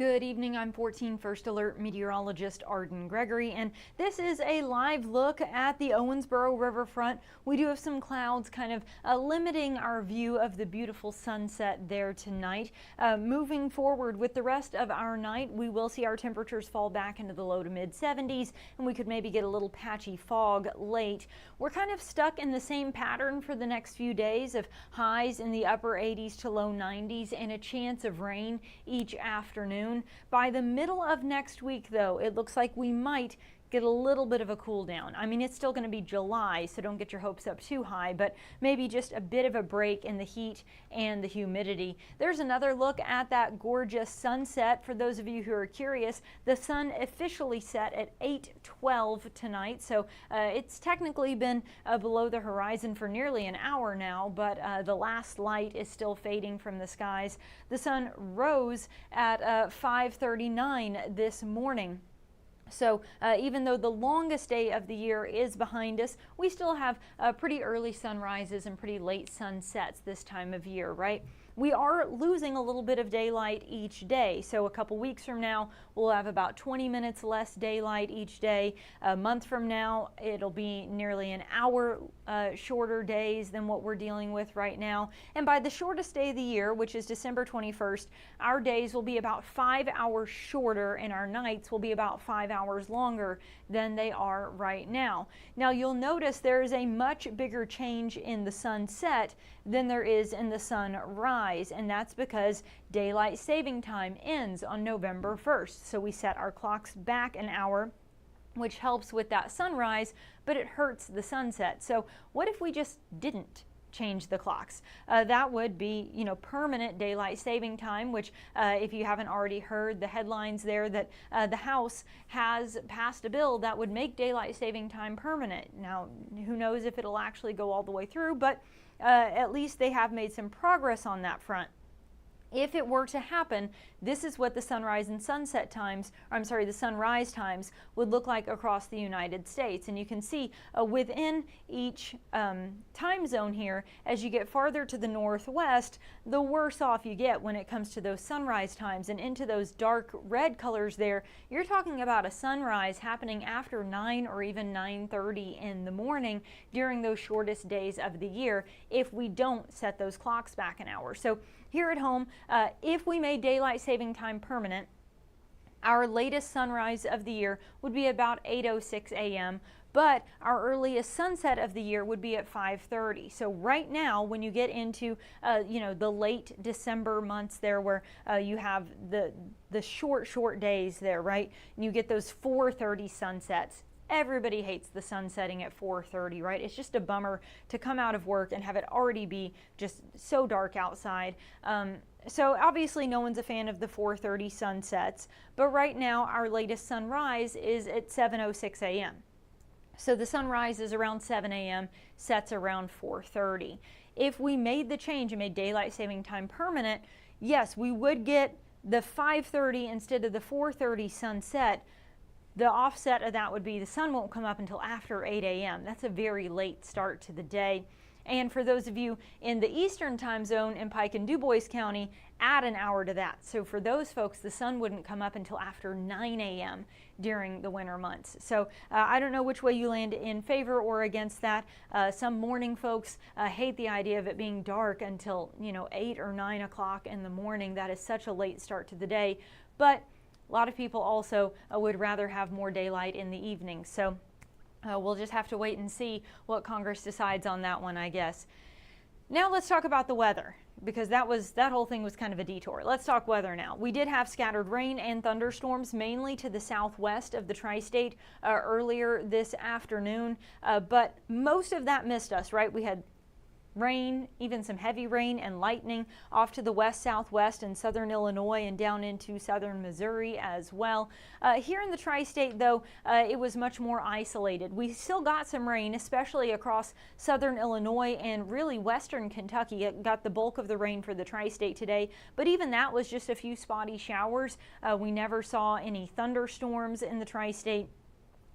Good evening, I'm 14 First Alert meteorologist Arden Gregory, and this is a live look at the Owensboro riverfront. We do have some clouds kind of limiting our view of the beautiful sunset there tonight. Moving forward with the rest of our night, we will see our temperatures fall back into the low to mid 70s, and we could maybe get a little patchy fog late. We're kind of stuck in the same pattern for the next few days of highs in the upper 80s to low 90s and a chance of rain each afternoon. By the middle of next week, though, it looks like we might get a little bit of a cool down. I mean, it's still going to be July, so don't get your hopes up too high, but maybe just a bit of a break in the heat and the humidity. There's another look at that gorgeous sunset. For those of you who are curious, the sun officially set at 8:12 tonight, so it's technically been below the horizon for nearly an hour now, but the last light is still fading from the skies. The sun rose at 5:39 this morning. So even though the longest day of the year is behind us, we still have pretty early sunrises and pretty late sunsets this time of year, right? We are losing a little bit of daylight each day. So a couple weeks from now, we'll have about 20 minutes less daylight each day. A month from now, it'll be nearly an hour shorter days than what we're dealing with right now. And by the shortest day of the year, which is December 21st, our days will be about 5 hours shorter and our nights will be about 5 hours longer than they are right now. Now you'll notice there is a much bigger change in the sunset than there is in the sunrise, and that's because daylight saving time ends on November 1st. So we set our clocks back an hour, which helps with that sunrise, but it hurts the sunset. So what if we just didn't change the clocks? That would be, permanent daylight saving time, which if you haven't already heard the headlines there, that the House has passed a bill that would make daylight saving time permanent. Now, who knows if it'll actually go all the way through, but at least they have made some progress on that front. If it were to happen, this is what the sunrise and sunset times, the sunrise times would look like across the United States. And you can see within each time zone here, as you get farther to the northwest, the worse off you get when it comes to those sunrise times. And into those dark red colors there, you're talking about a sunrise happening after 9 or even 9:30 in the morning during those shortest days of the year if we don't set those clocks back an hour. So here at home, if we made daylight saving time permanent, our latest sunrise of the year would be about 8:06 a.m., but our earliest sunset of the year would be at 5:30. So right now, when you get into the late December months there, where you have the short days there, right, and you get those 4:30 sunsets. Everybody hates the sun setting at 4:30, right? It's just a bummer to come out of work and have it already be just so dark outside. So obviously no one's a fan of the 4:30 sunsets, but right now our latest sunrise is at 7:06 a.m. So the sunrise is around 7 a.m., sets around 4:30. If we made the change and made daylight saving time permanent, yes, we would get the 5:30 instead of the 4:30 sunset. The offset of that would be the sun won't come up until after 8 a.m. That's a very late start to the day. And for those of you in the eastern time zone in Pike and DuBois County, add an hour to that. So for those folks, the sun wouldn't come up until after 9 a.m. during the winter months. So I don't know which way you land in favor or against that. Some morning folks hate the idea of it being dark until 8 or 9 o'clock in the morning. That is such a late start to the day. But a lot of people also would rather have more daylight in the evening. So we'll just have to wait and see what Congress decides on that one, I guess. Now let's talk about the weather, because that whole thing was kind of a detour. Let's talk weather now. We did have scattered rain and thunderstorms, mainly to the southwest of the tri-state earlier this afternoon, but most of that missed us, right? We had rain, even some heavy rain and lightning off to the west, southwest, and southern Illinois and down into southern Missouri as well. Here in the tri-state, though, it was much more isolated. We still got some rain, especially across southern Illinois and really western Kentucky. It got the bulk of the rain for the tri-state today, but even that was just a few spotty showers. We never saw any thunderstorms in the tri-state.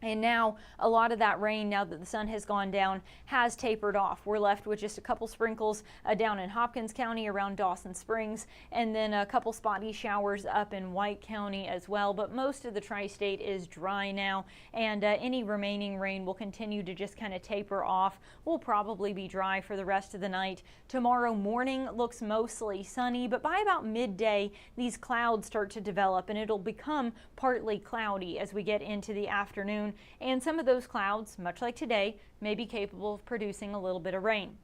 And now a lot of that rain, now that the sun has gone down, has tapered off. We're left with just a couple sprinkles down in Hopkins County around Dawson Springs, and then a couple spotty showers up in White County as well. But most of the tri-state is dry now, and any remaining rain will continue to just kind of taper off. We'll probably be dry for the rest of the night. Tomorrow morning looks mostly sunny, but by about midday, these clouds start to develop, and it'll become partly cloudy as we get into the afternoon. And some of those clouds, much like today, may be capable of producing a little bit of rain.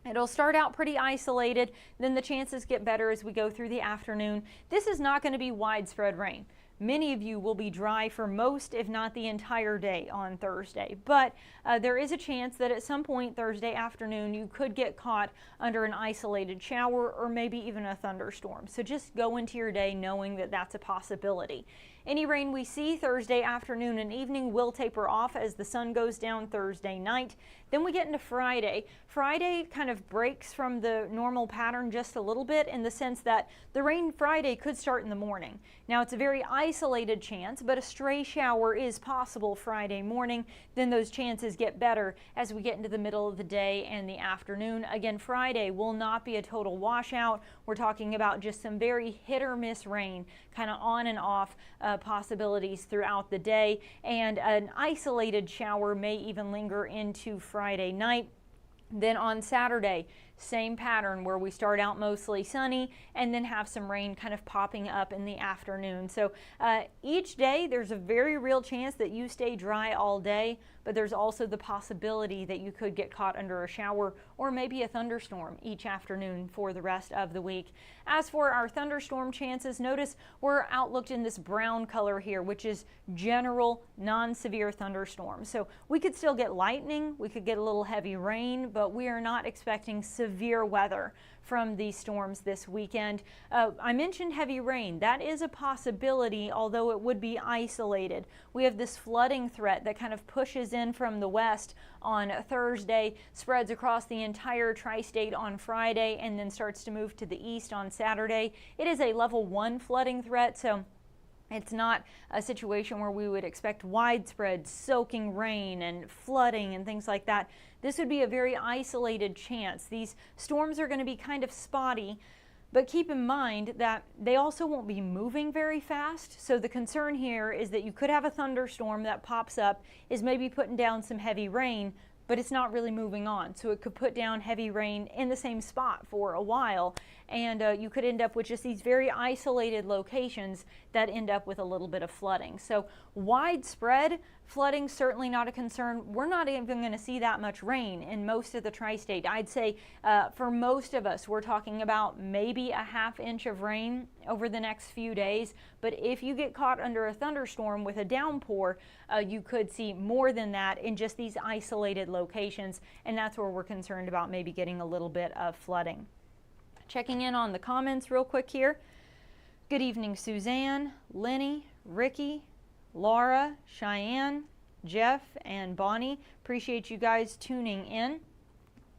It'll start out pretty isolated, then the chances get better as we go through the afternoon. This is not going to be widespread rain. Many of you will be dry for most, if not the entire day on Thursday, but there is a chance that at some point Thursday afternoon you could get caught under an isolated shower or maybe even a thunderstorm. So just go into your day knowing that that's a possibility. Any rain we see Thursday afternoon and evening will taper off as the sun goes down Thursday night. Then we get into Friday. Friday kind of breaks from the normal pattern just a little bit in the sense that the rain Friday could start in the morning. Now it's a very isolated chance, but a stray shower is possible Friday morning. Then those chances get better as we get into the middle of the day and the afternoon. Again, Friday will not be a total washout. We're talking about just some very hit or miss rain, kind of on and off possibilities throughout the day, and an isolated shower may even linger into Friday night. Then on Saturday, same pattern where we start out mostly sunny and then have some rain kind of popping up in the afternoon. So each day there's a very real chance that you stay dry all day, but there's also the possibility that you could get caught under a shower or maybe a thunderstorm each afternoon for the rest of the week. As for our thunderstorm chances, notice we're outlooked in this brown color here, which is general non-severe thunderstorms. So we could still get lightning, we could get a little heavy rain, but we are not expecting severe weather from these storms this weekend. I mentioned heavy rain. That is a possibility, although it would be isolated. We have this flooding threat that kind of pushes in from the west on Thursday, spreads across the entire tri-state on Friday, and then starts to move to the east on Saturday. It is a level 1 flooding threat, so it's not a situation where we would expect widespread soaking rain and flooding and things like that. This would be a very isolated chance. These storms are going to be kind of spotty, but keep in mind that they also won't be moving very fast. So the concern here is that you could have a thunderstorm that pops up, is maybe putting down some heavy rain, but it's not really moving on. So it could put down heavy rain in the same spot for a while, and you could end up with just these very isolated locations that end up with a little bit of flooding. So widespread flooding, certainly not a concern. We're not even going to see that much rain in most of the tri-state. I'd say for most of us, we're talking about maybe a ½ inch of rain over the next few days. But if you get caught under a thunderstorm with a downpour, you could see more than that in just these isolated locations. And that's where we're concerned about maybe getting a little bit of flooding. Checking in on the comments real quick here. Good evening, Suzanne, Lenny, Ricky, Laura, Cheyenne, Jeff, and Bonnie. Appreciate you guys tuning in.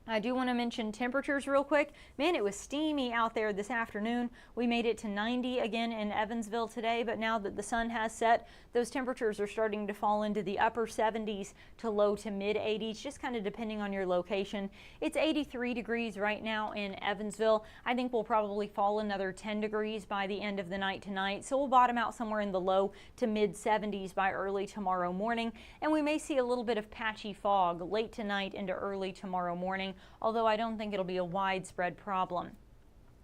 I do want to mention temperatures real quick. Man, it was steamy out there this afternoon. We made it to 90 again in Evansville today, but now that the sun has set, those temperatures are starting to fall into the upper 70s to low to mid 80s, just kind of depending on your location. It's 83 degrees right now in Evansville. I think we'll probably fall another 10 degrees by the end of the night tonight, so we'll bottom out somewhere in the low to mid 70s by early tomorrow morning, and we may see a little bit of patchy fog late tonight into early tomorrow morning, although I don't think it'll be a widespread problem.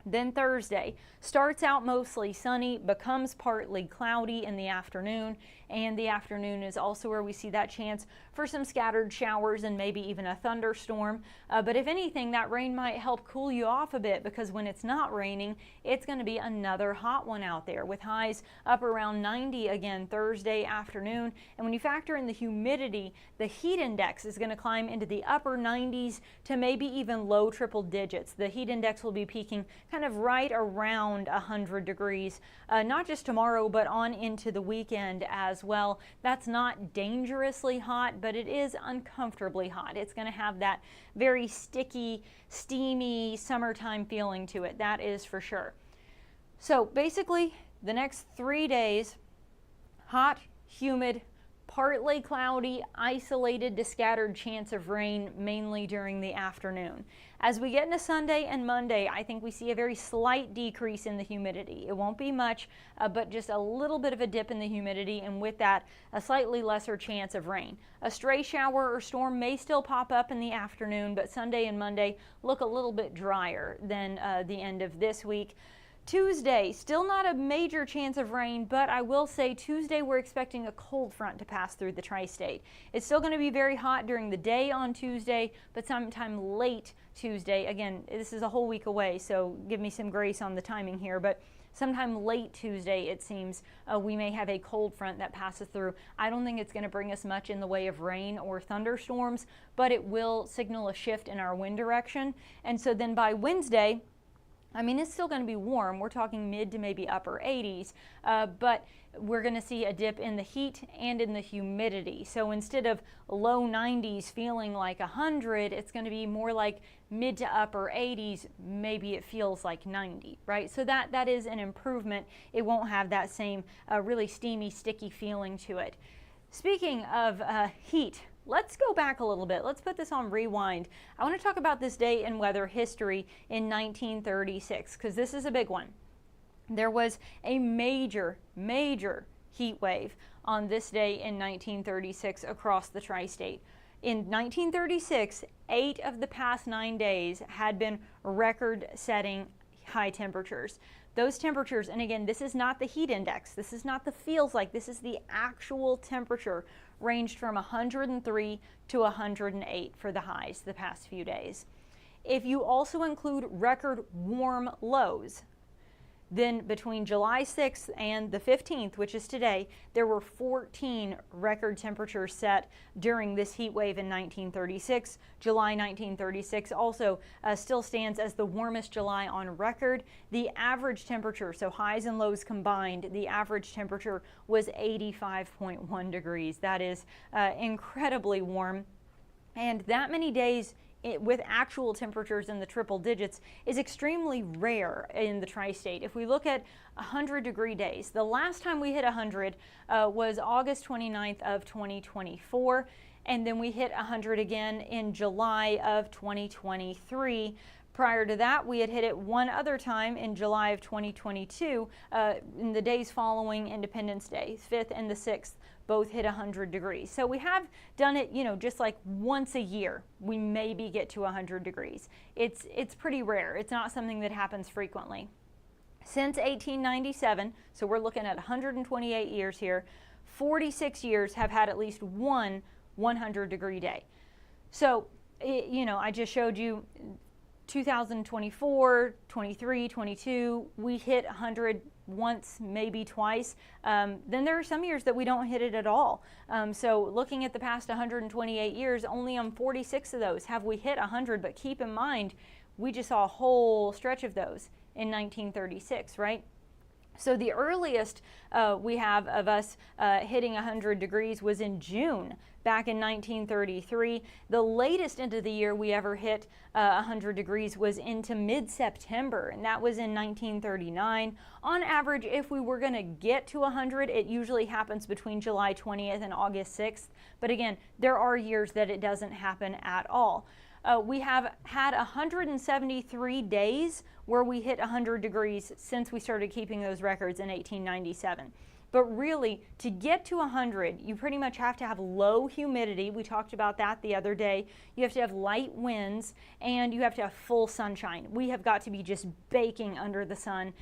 Then Thursday starts out mostly sunny, becomes partly cloudy in the afternoon, and the afternoon is also where we see that chance for some scattered showers and maybe even a thunderstorm. But if anything, that rain might help cool you off a bit, because when it's not raining, it's going to be another hot one out there with highs up around 90 again Thursday afternoon. And when you factor in the humidity, the heat index is going to climb into the upper 90s to maybe even low triple digits. The heat index will be peaking kind of right around 100 degrees, not just tomorrow, but on into the weekend as well. That's not dangerously hot, but it is uncomfortably hot. It's going to have that very sticky, steamy summertime feeling to it. That is for sure. So basically, the next 3 days, hot, humid, partly cloudy, isolated to scattered chance of rain, mainly during the afternoon. As we get into Sunday and Monday, I think we see a very slight decrease in the humidity. It won't be much, but just a little bit of a dip in the humidity, and with that, a slightly lesser chance of rain. A stray shower or storm may still pop up in the afternoon, but Sunday and Monday look a little bit drier than the end of this week. Tuesday, still not a major chance of rain, but I will say Tuesday we're expecting a cold front to pass through the tri-state. It's still going to be very hot during the day on Tuesday, but sometime late Tuesday, again, this is a whole week away, so give me some grace on the timing here, but sometime late Tuesday, it seems, we may have a cold front that passes through. I don't think it's going to bring us much in the way of rain or thunderstorms, but it will signal a shift in our wind direction. And so then by Wednesday, I mean, it's still going to be warm. We're talking mid to maybe upper 80s, but we're going to see a dip in the heat and in the humidity. So instead of low 90s feeling like 100, it's going to be more like mid to upper 80s. Maybe it feels like 90, right? So that is an improvement. It won't have that same really steamy, sticky feeling to it. Speaking of heat, let's go back a little bit. Let's put this on rewind. I want to talk about this day in weather history in 1936, because this is a big one. There was a major heat wave on this day in 1936 across the tri-state. In 1936, 8 of the past 9 days had been record-setting high temperatures. Those temperatures, and again, this is not the heat index, this is not the feels like, this is the actual temperature, ranged from 103 to 108 for the highs the past few days. If you also include record warm lows, then between July 6th and the 15th, which is today, there were 14 record temperatures set during this heat wave in 1936. July 1936 also still stands as the warmest July on record. The average temperature, so highs and lows combined, the average temperature was 85.1 degrees. That is incredibly warm. And that many days with actual temperatures in the triple digits is extremely rare in the tri-state. If we look at 100-degree days, the last time we hit 100 was August 29th of 2024, and then we hit 100 again in July of 2023. Prior to that, we had hit it one other time in July of 2022, in the days following Independence Day, 5th and the 6th. Both hit 100 degrees. So we have done it, just like once a year, we maybe get to 100 degrees. It's pretty rare. It's not something that happens frequently. Since 1897, so we're looking at 128 years here, 46 years have had at least one 100-degree day. So, I just showed you 2024, 23, 22, we hit 100 once, maybe twice. Then there are some years that we don't hit it at all. So looking at the past 128 years, only on 46 of those have we hit 100, but keep in mind, we just saw a whole stretch of those in 1936, right? So the earliest we have of us hitting 100 degrees was in June back in 1933. The latest into the year we ever hit 100 degrees was into mid-September, and that was in 1939. On average, if we were going to get to 100, it usually happens between July 20th and August 6th. But again, there are years that it doesn't happen at all. We have had 173 days where we hit 100 degrees since we started keeping those records in 1897. But really, to get to 100, you pretty much have to have low humidity. We talked about that the other day. You have to have light winds, and you have to have full sunshine. We have got to be just baking under the sun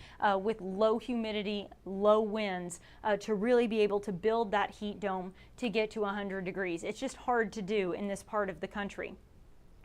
with low humidity, low winds to really be able to build that heat dome to get to 100 degrees. It's just hard to do in this part of the country.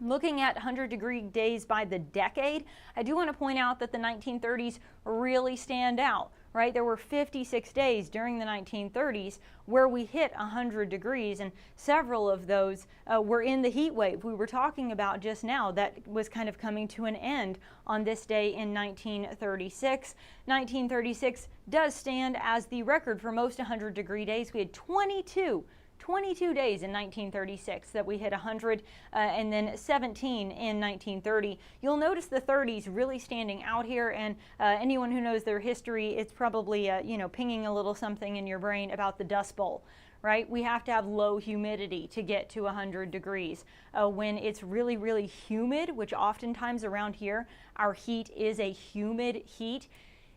Looking at 100-degree days by the decade, I do want to point out that the 1930s really stand out, right? There were 56 days during the 1930s where we hit 100 degrees, and several of those were in the heat wave we were talking about just now that was kind of coming to an end on this day in 1936. 1936 does stand as the record for most 100-degree days. We had 22 22 days in 1936 that we hit 100, and then 17 in 1930. You'll notice the 30s really standing out here, and anyone who knows their history, it's probably pinging a little something in your brain about the Dust Bowl. Right? We have to have low humidity to get to 100 degrees. When it's really, really humid, which oftentimes around here, our heat is a humid heat,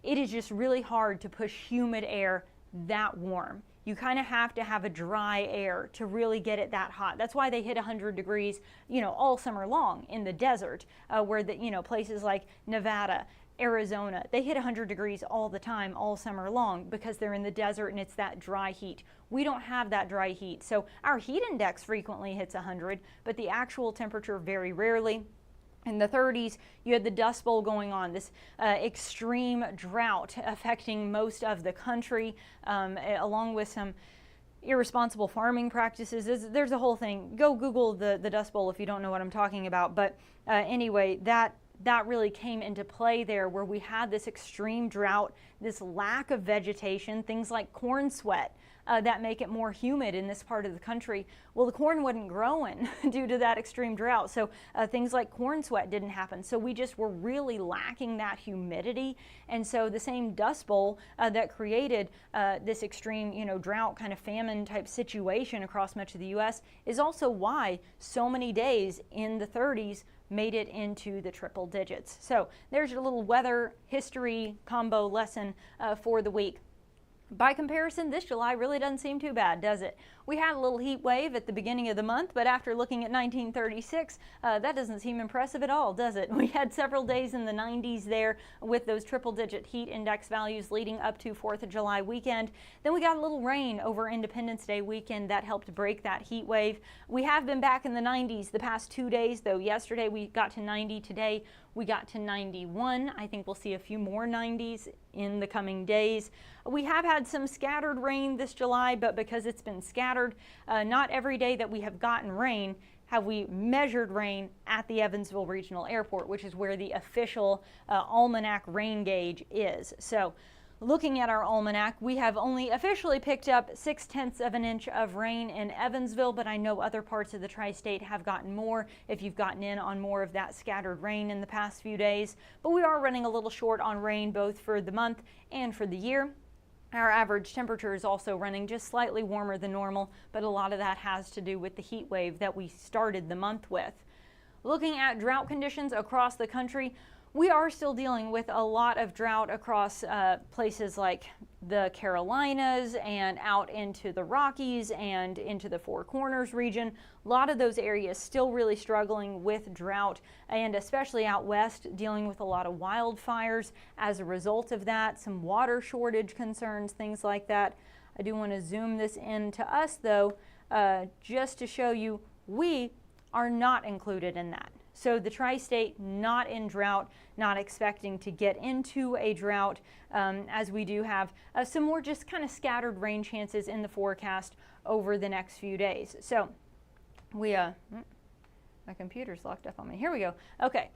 it is just really hard to push humid air that warm. You kind of have to have a dry air to really get it that hot. That's why they hit 100 degrees, all summer long in the desert, where places like Nevada, Arizona, they hit 100 degrees all the time, all summer long, because they're in the desert and it's that dry heat. We don't have that dry heat. So our heat index frequently hits 100, but the actual temperature very rarely. In the 30s, you had the Dust Bowl going on, this extreme drought affecting most of the country, along with some irresponsible farming practices. There's a whole thing. Go Google the Dust Bowl if you don't know what I'm talking about. But anyway, that really came into play there, where we had this extreme drought, this lack of vegetation, things like corn sweat that make it more humid in this part of the country. Well, the corn wasn't growing due to that extreme drought, so things like corn sweat didn't happen. So we just were really lacking that humidity, and so the same Dust Bowl that created this extreme, drought kind of famine type situation across much of the U.S. is also why so many days in the 30s made it into the triple digits. So there's your little weather history combo lesson for the week. By comparison, this July really doesn't seem too bad, does it? We had a little heat wave at the beginning of the month, but after looking at 1936, that doesn't seem impressive at all, does it? We had several days in the 90s there with those triple-digit heat index values leading up to 4th of July weekend. Then we got a little rain over Independence Day weekend that helped break that heat wave. We have been back in the 90s the past 2 days, though. Yesterday we got to 90. Today we got to 91. I think we'll see a few more 90s in the coming days. We have had some scattered rain this July, but because it's been scattered, not every day that we have gotten rain have we measured rain at the Evansville Regional Airport, which is where the official almanac rain gauge is. So looking at our almanac, we have only officially picked up 0.6 of an inch of rain in Evansville, but I know other parts of the tri-state have gotten more if you've gotten in on more of that scattered rain in the past few days. But we are running a little short on rain both for the month and for the year. Our average temperature is also running just slightly warmer than normal, but a lot of that has to do with the heat wave that we started the month with. Looking at drought conditions across the country, we are still dealing with a lot of drought across places like the Carolinas and out into the Rockies and into the Four Corners region. A lot of those areas still really struggling with drought, and especially out west dealing with a lot of wildfires as a result of that, some water shortage concerns, things like that. I do want to zoom this in to us though, just to show you we are not included in that. So the tri-state not in drought, not expecting to get into a drought, as we do have some more just kind of scattered rain chances in the forecast over the next few days. So we, my computer's locked up on me. Here we go. Okay.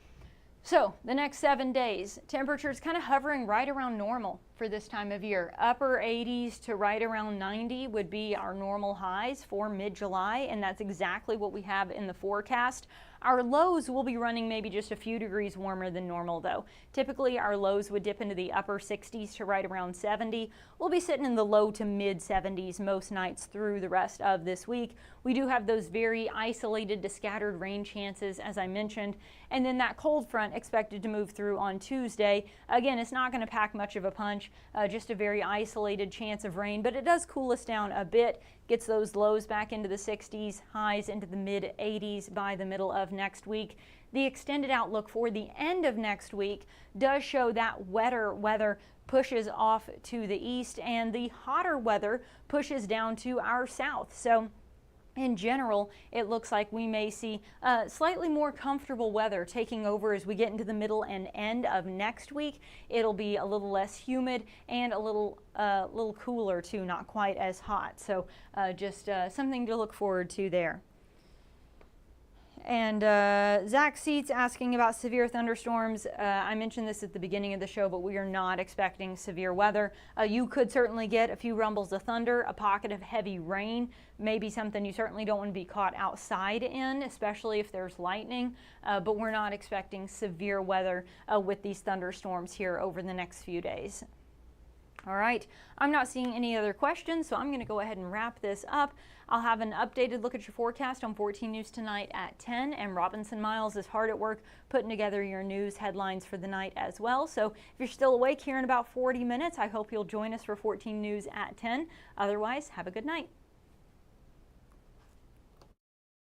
So the next 7 days, temperatures kind of hovering right around normal for this time of year. Upper 80s to right around 90 would be our normal highs for mid-July, and that's exactly what we have in the forecast. Our lows will be running maybe just a few degrees warmer than normal though. Typically our lows would dip into the upper 60s to right around 70. We'll be sitting in the low to mid 70s most nights through the rest of this week. We do have those very isolated to scattered rain chances, as I mentioned, and then that cold front expected to move through on Tuesday. Again, it's not going to pack much of a punch, just a very isolated chance of rain, but it does cool us down a bit, gets those lows back into the 60s, highs into the mid 80s by the middle of next week. The extended outlook for the end of next week does show that wetter weather pushes off to the east and the hotter weather pushes down to our south. So in general, it looks like we may see slightly more comfortable weather taking over as we get into the middle and end of next week. It'll be a little less humid and a little cooler too, not quite as hot. So just something to look forward to there. And Zach Seats asking about severe thunderstorms. I mentioned this at the beginning of the show, but we are not expecting severe weather. You could certainly get a few rumbles of thunder, a pocket of heavy rain, maybe something you certainly don't want to be caught outside in, especially if there's lightning. But we're not expecting severe weather with these thunderstorms here over the next few days. All right, I'm not seeing any other questions, so I'm going to go ahead and wrap this up. I'll have an updated look at your forecast on 14 News tonight at 10, and Robinson Miles is hard at work putting together your news headlines for the night as well. So if you're still awake here in about 40 minutes, I hope you'll join us for 14 News at 10. Otherwise, have a good night.